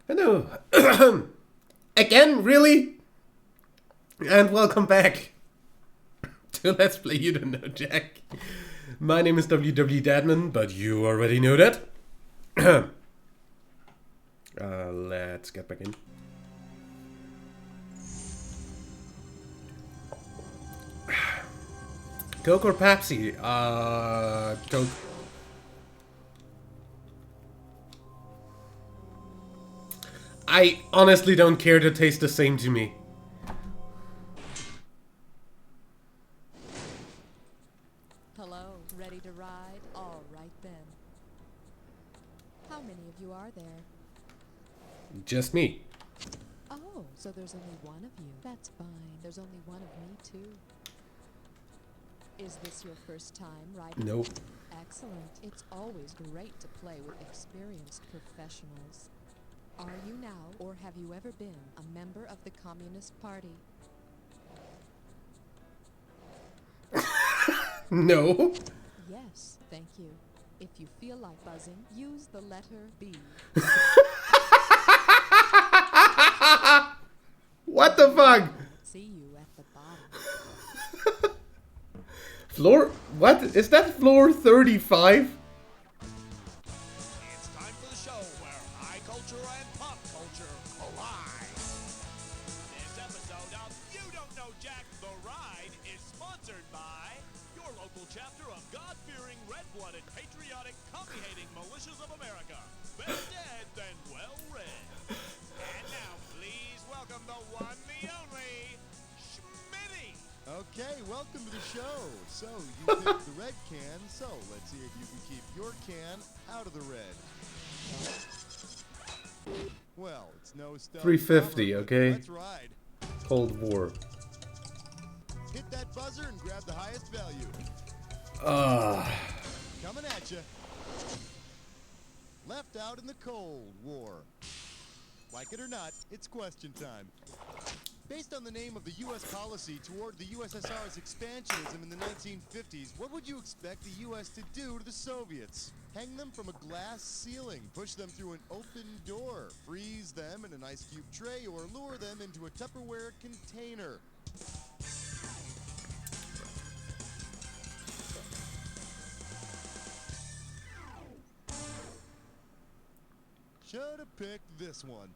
Hello. Again, really? And welcome back to Let's Play You Don't Know Jack. My name is WW Dadman, but you already know that. Let's get back in. Coke or Pepsi? Coke. I honestly don't care, they taste the same to me. Hello, ready to ride? All right then. How many of you are there? Just me. Oh, so there's only one of you. That's fine. There's only one of me too. Is this your first time riding? Nope. Excellent. It's always great to play with experienced professionals. Are you now, or have you ever been, a member of the Communist Party? No. Yes, thank you. If you feel like buzzing, use the letter B. What the fuck? See you at the bottom. Floor? What? Is that floor 35? It's time for the show where high culture and pop culture collide. This episode of You Don't Know Jack, The Ride is sponsored by your local chapter of God-fearing, red-blooded, patriotic, coffee-hating militias of America. Better dead than well-read. And now, please welcome the one, the only, Schmitty. Okay, welcome to the show. So, you picked the red can, so let's see if you can keep your can out of the red. Well, it's no stuff. 350, okay? Let's ride. Cold War. Hit that buzzer and grab the highest value. Coming at you. Left out in the Cold War. Like it or not, it's question time. Based on the name of the U.S. policy toward the USSR's expansionism in the 1950s, what would you expect the U.S. to do to the Soviets? Hang them from a glass ceiling, push them through an open door, freeze them in an ice cube tray, or lure them into a Tupperware container? Should have picked this one.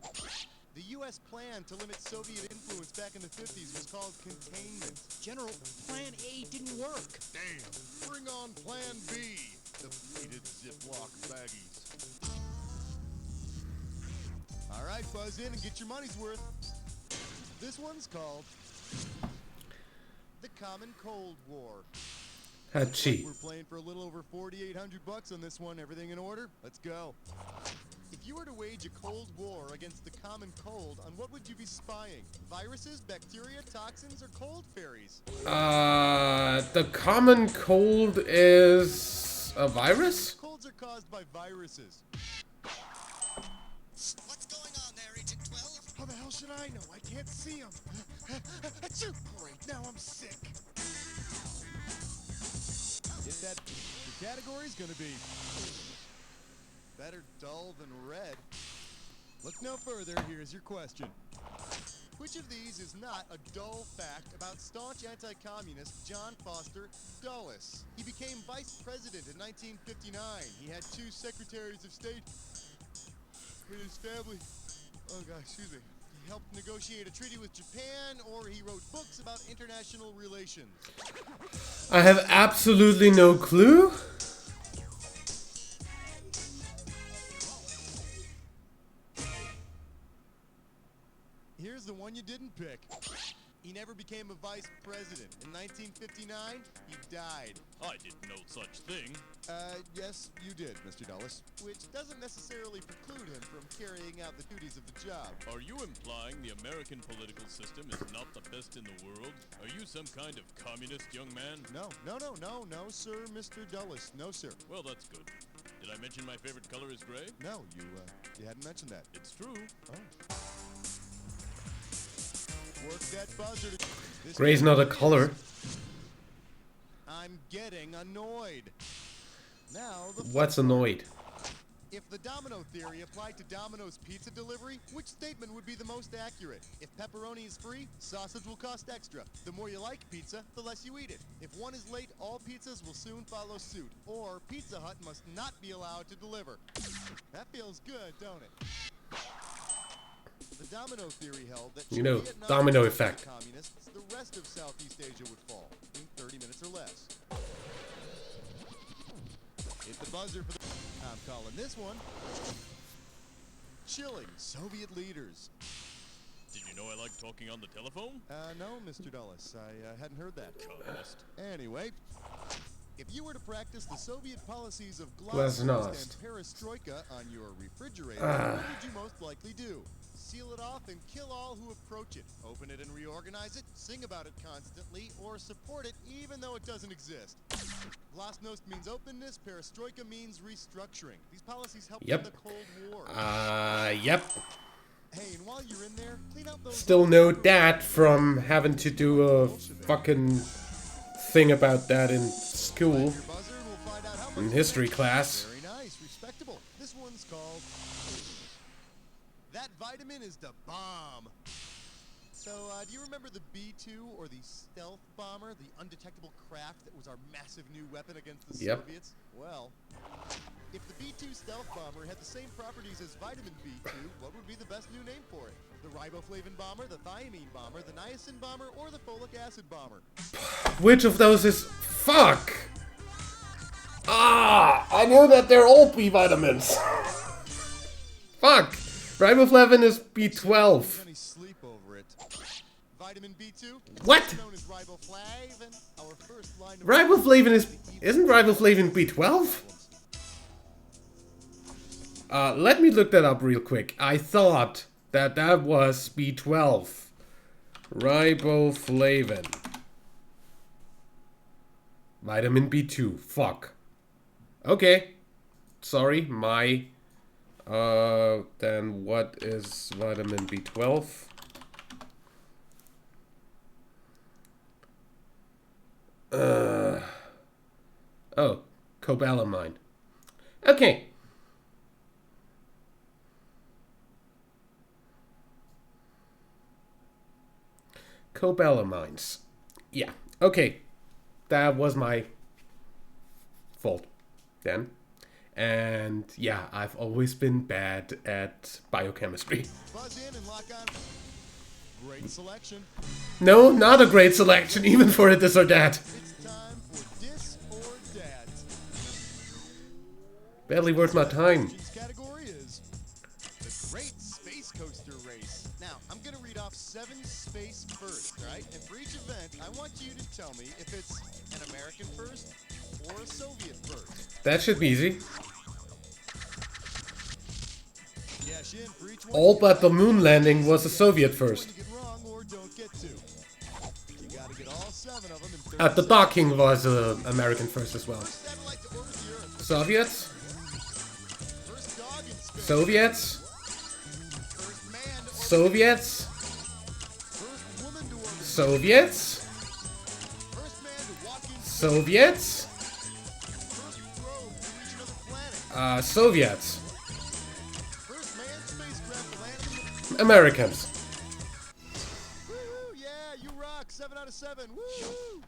The U.S. plan to limit Soviet influence back in the 50s was called containment. General, Plan A didn't work. Damn, bring on Plan B, depleted Ziploc baggies. All right, buzz in and get your money's worth. This one's called the Common Cold War. Hachi. We're playing for a little over 4,800 bucks on this one. Everything in order? Let's go. If you were to wage a cold war against the common cold, on what would you be spying? Viruses, bacteria, toxins, or cold fairies? The common cold is a virus? Colds are caused by viruses. What's going on there, Agent 12? How the hell should I know? I can't see them. Achoo! Great, now I'm sick. Get that. The category's gonna be better dull than red. Look no further, here's your question. Which of these is not a dull fact about staunch anti-communist John Foster Dulles? He became vice president in 1959. He had 2 secretaries of state with his family. Oh gosh, excuse me. He helped negotiate a treaty with Japan, or he wrote books about international relations. I have absolutely no clue. Here's the one you didn't pick. He never became a vice president. In 1959, he died. I didn't know such thing. Yes, you did, Mr. Dulles. Which doesn't necessarily preclude him from carrying out the duties of the job. Are you implying the American political system is not the best in the world? Are you some kind of communist, young man? No, sir, Mr. Dulles. No, sir. Well, that's good. Did I mention my favorite color is gray? No, you hadn't mentioned that. It's true. Oh. Work that buzzer. This Gray's not a color. I'm getting annoyed. Now the What's annoyed? If the domino theory applied to Domino's pizza delivery, which statement would be the most accurate? If pepperoni is free, sausage will cost extra. The more you like pizza, the less you eat it. If one is late, all pizzas will soon follow suit. Or Pizza Hut must not be allowed to deliver. That feels good, don't it? The domino theory held that Vietnam domino would effect. Communists, the rest of Southeast Asia would fall in 30 minutes or less. Hit the buzzer for the... I'm calling this one. Chilling Soviet leaders. Did you know I like talking on the telephone? No, Mr. Dulles. I hadn't heard that. Communist. Anyway, if you were to practice the Soviet policies of Glasnost. glasnost and perestroika on your refrigerator, what would you most likely do? Seal it off and kill all who approach it. Open it and reorganize it, sing about it constantly, or support it even though it doesn't exist. Glasnost means openness, perestroika means restructuring. These policies helped in the Cold War. Yep. Hey, and while you're in there, clean out those... Still know that from having to do a fucking thing about that in school, Your buzzer and we'll find out how in much... history class. Very nice, respectable. This one's called... That vitamin is the bomb. So, do you remember the B-2 or the stealth bomber, the undetectable craft that was our massive new weapon against the Soviets? Well, if the B-2 stealth bomber had the same properties as vitamin B2, what would be the best new name for it? The riboflavin bomber, the thiamine bomber, the niacin bomber, or the folic acid bomber? Which of those is... Fuck! I know that they're all B vitamins. Fuck! Riboflavin is B12. Any sleep over it. Vitamin B2? What? Known as riboflavin, our first line of... Riboflavin is... Isn't riboflavin B12? Let me look that up real quick. I thought that that was B12. Riboflavin. Vitamin B2. Fuck. Okay. Sorry, my... then what is vitamin B12? Oh, cobalamin. Okay. Cobalamines. Yeah, okay. That was my fault then. And yeah, I've always been bad at biochemistry. Buzz in and lock on. Great selection. No, not a great selection, even for a this or that. It's time for Dis or Dat. Barely worth my time. This category is the Great Space Coaster Race. Now, I'm going to read off 7 space firsts, right? And for each event, I want you to tell me if it's an American first or a Soviet first. That should be easy. Cash in for each one. All but the moon landing was a Soviet first. You get wrong or don't get to. You got to get all 7 of them in 30 The docking was American first as well. satellite to orbit the Earth. Soviets? First dog in space. Soviets? First man to orbit. Soviets? First woman to orbit. Soviets? First man to walk in. Soviets? First probe to reach another planet. Soviets. First manned spacecraft to land in the... Americans. Woo! Yeah, you rock. 7 out of 7. Woo!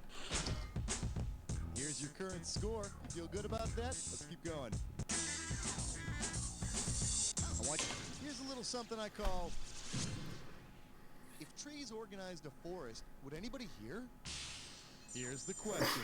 Here's your current score. Feel good about that? Let's keep going. Here's a little something I call... If trees organized a forest, would anybody hear? Here's the question.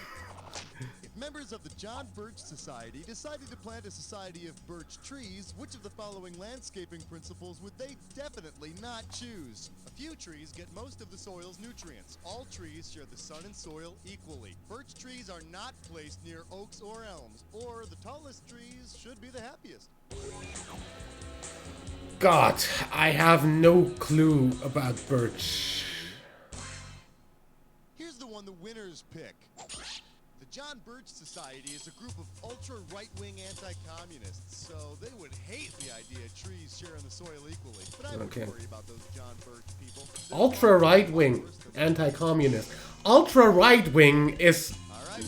If members of the John Birch Society decided to plant a society of birch trees, which of the following landscaping principles would they definitely not choose? A few trees get most of the soil's nutrients. All trees share the sun and soil equally. Birch trees are not placed near oaks or elms, or the tallest trees should be the happiest. God, I have no clue about Birch. Here's the one the winners pick. The John Birch Society is a group of ultra-right-wing anti-communists, so they would hate the idea of trees sharing the soil equally. But I wouldn't worry about those John Birch people. Ultra right wing, anti-communist. Ultra right wing is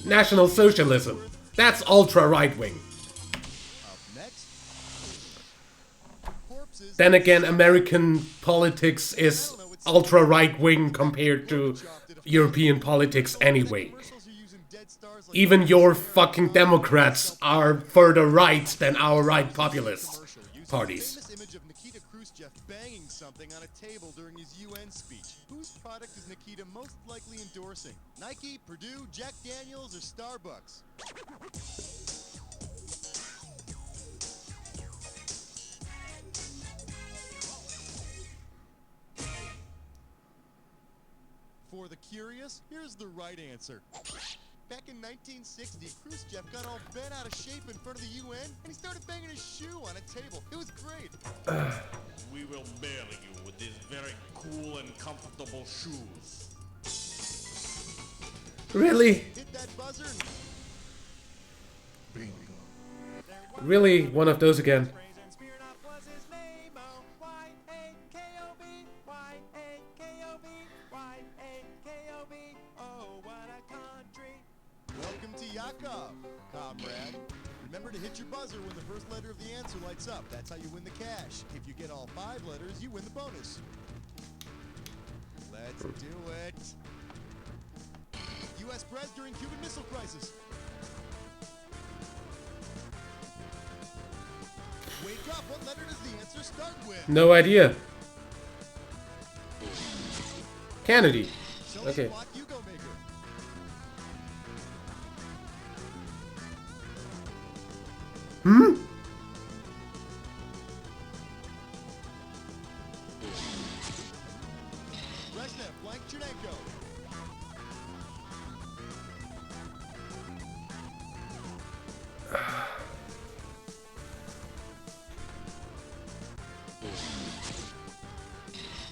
National Socialism. That's ultra right wing. Up next, Then again, American politics is ultra right-wing compared to European politics anyway. Even your fucking Democrats are further right than our right populist parties. Famous image of Nikita Khrushchev banging something on a table during his UN speech. Whose product is Nikita most likely endorsing? Nike, Purdue, Jack Daniels, or Starbucks? For the curious, here's the right answer. Back in 1960, Khrushchev got all bent out of shape in front of the UN, and he started banging his shoe on a table. It was great. We will bury you with these very cool and comfortable shoes. Really? Hit that buzzer. Really? One of those again. Welcome to Yakov, comrade. Remember to hit your buzzer when the first letter of the answer lights up. That's how you win the cash. If you get all 5 letters, you win the bonus. Let's do it. U.S. Press during Cuban Missile Crisis. Wake up. What letter does the answer start with? No idea. Kennedy. Show us Okay. Block Hugo Maker. Hmm? Brezhnev, blank Chernenko.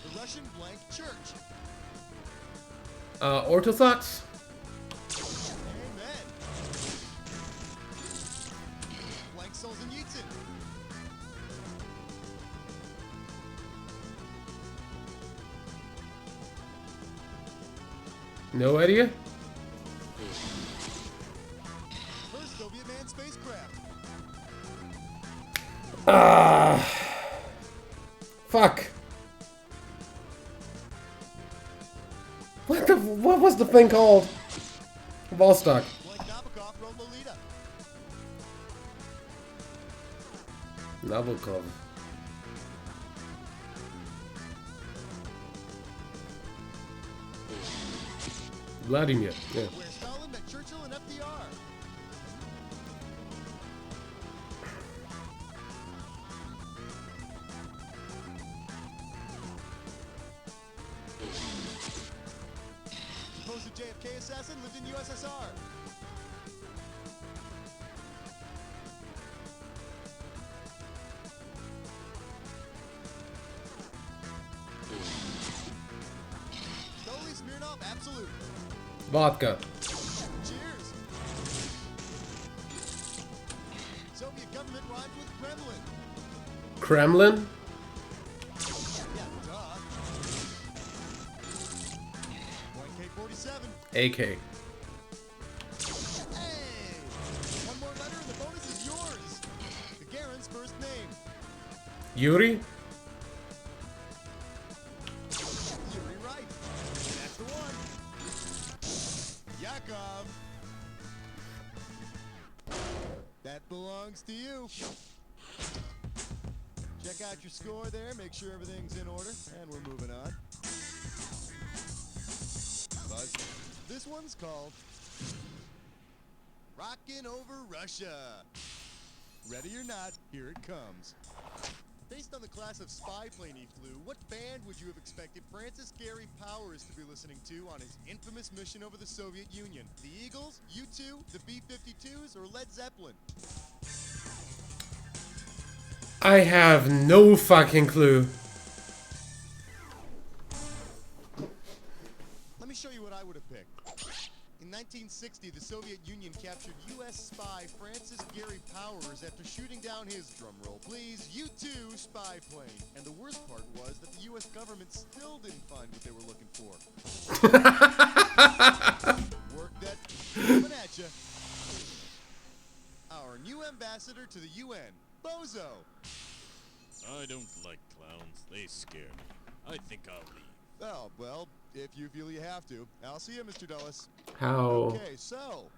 The Russian blank Church. Orthodox? Amen. Blank Solzhenitsyn. No idea. First Soviet manned spacecraft. Fuck. What was the thing called? Vostok. Blank Nabokov wrote Lolita. Nabokov. Vladimir. Yeah. Where Stalin met Churchill and FDR. Supposed JFK assassin lived in USSR. Stoli Smirnov Absolute. Vodka. Cheers. Soviet government rhymes with Kremlin. Kremlin? Yeah, duh. Point K-47. AK. Hey! One more letter and the bonus is yours. Gagarin's first name. Yuri? Yuri Right. That's the one. Yakov. That belongs to you. Check out your score there, make sure everything's in order, and we're moving on. Buzz. This one's called Rockin' Over Russia. Ready or not, here it comes. Based on the class of spy plane he flew, what band would you have expected Francis Gary Powers to be listening to on his infamous mission over the Soviet Union? The Eagles, U2, the B-52s, or Led Zeppelin? I have no fucking clue. Let me show you what I would have picked. In 1960, the Soviet Union captured U.S. spy Francis Gary Powers after shooting down his, drumroll please, U-2 spy plane. And the worst part was that the U.S. government still didn't find what they were looking for. Work that coming at ya. Our new ambassador to the UN, Bozo. I don't like clowns. They scare me. I think I'll leave. Oh, well, if you feel you have to. I'll see you, Mr. Dulles. How Okay, so...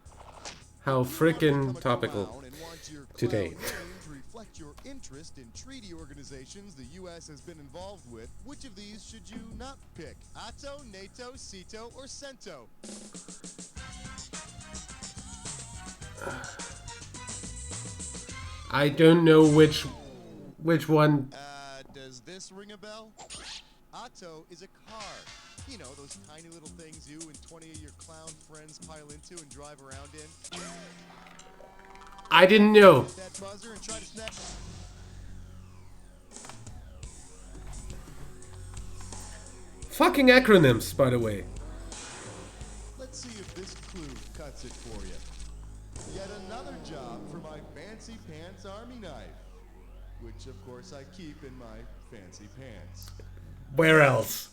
frickin' topical Clown and want your today. clown name to reflect your interest in treaty organizations the U.S. has been involved with, which of these should you not pick? ATO, NATO, CETO, or CENTO? I don't know which one. Does this ring a bell? ATO is a car. You know, those tiny little things you and 20 of your clown friends pile into and drive around in. I didn't know. Hit that buzzer and try to snap. Fucking acronyms, by the way. Let's see if this clue cuts it for you. Yet another job for my fancy pants army knife. Which, of course, I keep in my fancy pants. Where else?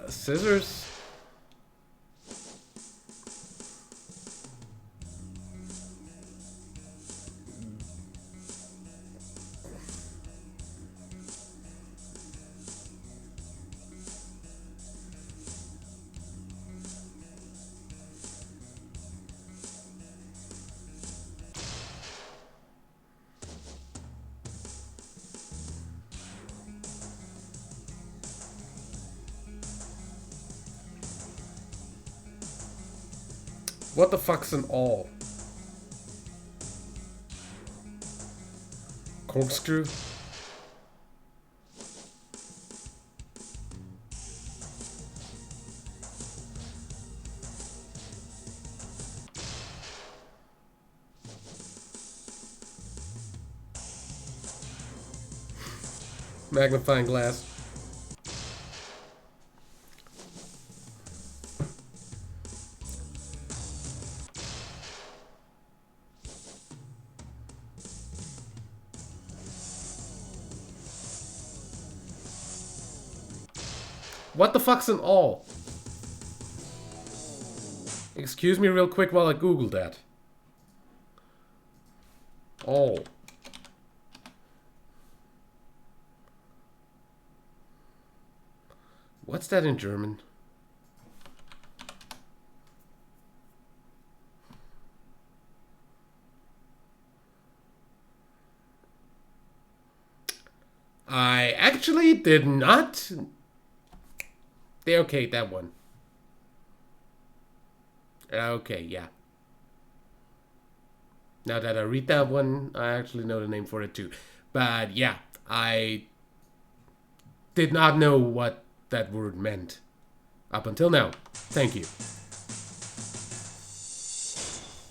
Scissors? What the fuck's an awl? Corkscrew? Magnifying glass. What the fuck's an awl? Excuse me real quick while I Google that. Awl. What's that in German? I actually did not. Okay, that one. Okay, yeah. Now that I read that one, I actually know the name for it too. But yeah, I did not know what that word meant up until now. Thank you.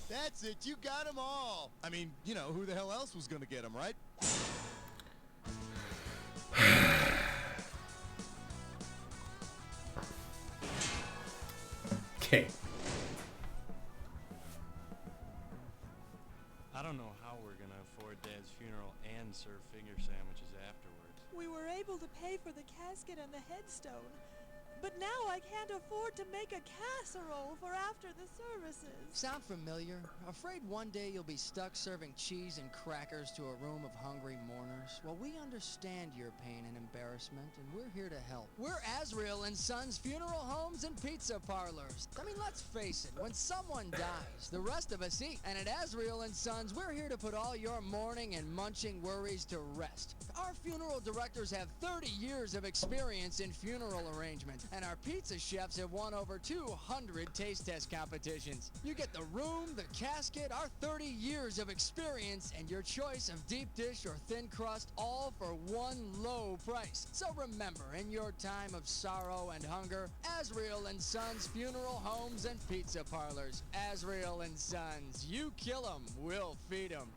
That's it, you got them all. I mean, you know, who the hell else was gonna get them, right? Okay. I don't know how we're gonna afford Dad's funeral and serve finger sandwiches afterwards. We were able to pay for the casket and the headstone, but now I can't afford to make a casserole for after the services. Sound familiar? Afraid one day you'll be stuck serving cheese and crackers to a room of hungry mourners? Well, we understand your pain and embarrassment, and we're here to help. We're Azrael and Sons Funeral Homes and Pizza Parlors. I mean, let's face it, when someone dies, the rest of us eat. And at Azrael and Sons, we're here to put all your mourning and munching worries to rest. Our funeral directors have 30 years of experience in funeral arrangement, and our pizza chefs have won over 200 taste test competitions. You get the room, the casket, our 30 years of experience, and your choice of deep dish or thin crust, all for one low price. So remember, in your time of sorrow and hunger, Azrael and Sons Funeral Homes and Pizza Parlors. Azrael and Sons, you kill 'em, we'll feed 'em.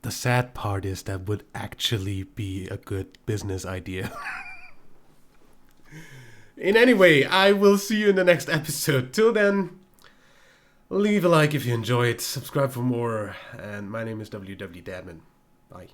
The sad part is that would actually be a good business idea. In any way, I will see you in the next episode. Till then, leave a like if you enjoyed, subscribe for more, and my name is WW Dadman. Bye.